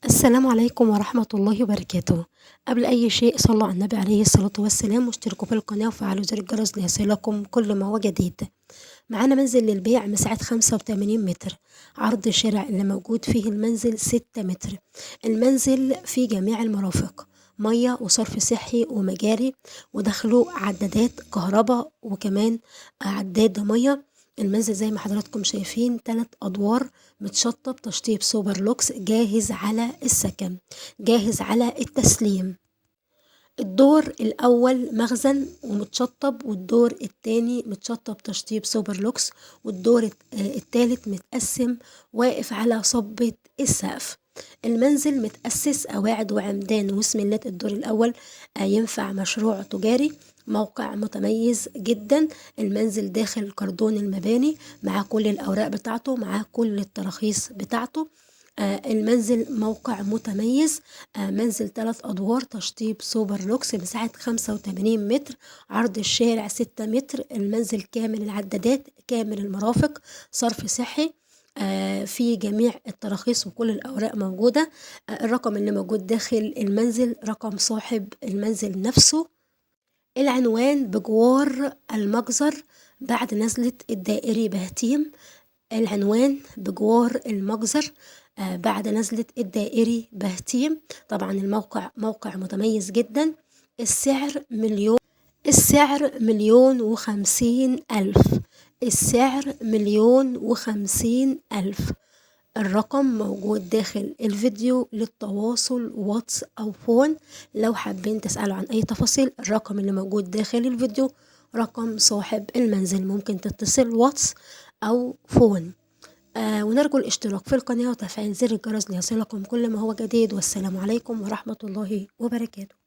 السلام عليكم ورحمة الله وبركاته. قبل أي شيء صلوا على النبي عليه الصلاة والسلام واشتركوا في القناة وفعلوا زر الجرس ليصلكم كل ما هو جديد. معانا منزل للبيع مساحة 85 متر، عرض الشارع اللي موجود فيه المنزل 6 متر. المنزل فيه جميع المرافق، مية وصرف صحي ومجاري، ودخله عدادات كهرباء وكمان عداد مية. المنزل زي ما حضراتكم شايفين 3 أدوار، متشطب تشطيب سوبر لوكس، جاهز على السكن، جاهز على التسليم. الدور الأول مخزن ومتشطب، والدور التاني متشطب تشطيب سوبر لوكس، والدور التالت متقسم واقف على صبة السقف. المنزل متأسس قواعد وعمدان واسمنت. الدور الأول ينفع مشروع تجاري، موقع متميز جدا. المنزل داخل كردون المباني مع كل الأوراق بتاعته، مع كل التراخيص بتاعته. المنزل موقع متميز. منزل 3 أدوار، تشطيب سوبر لوكس، مساحة 85 متر، عرض الشارع 6 متر. المنزل كامل العدادات، كامل المرافق، صرف صحي، في جميع التراخيص وكل الأوراق موجودة. الرقم اللي موجود داخل المنزل رقم صاحب المنزل نفسه. العنوان بجوار المجزر بعد نزلة الدائري بهتيم. العنوان بجوار المجزر بعد نزلة الدائري بهتيم. طبعا الموقع موقع متميز جدا. السعر 1,050,000. السعر 1,050,000. الرقم موجود داخل الفيديو للتواصل واتس أو فون. لو حابين تسألوا عن أي تفاصيل، الرقم اللي موجود داخل الفيديو رقم صاحب المنزل، ممكن تتصل واتس أو فون. ونرجو الاشتراك في القناة وتفعيل زر الجرس ليصلكم كل ما هو جديد. والسلام عليكم ورحمة الله وبركاته.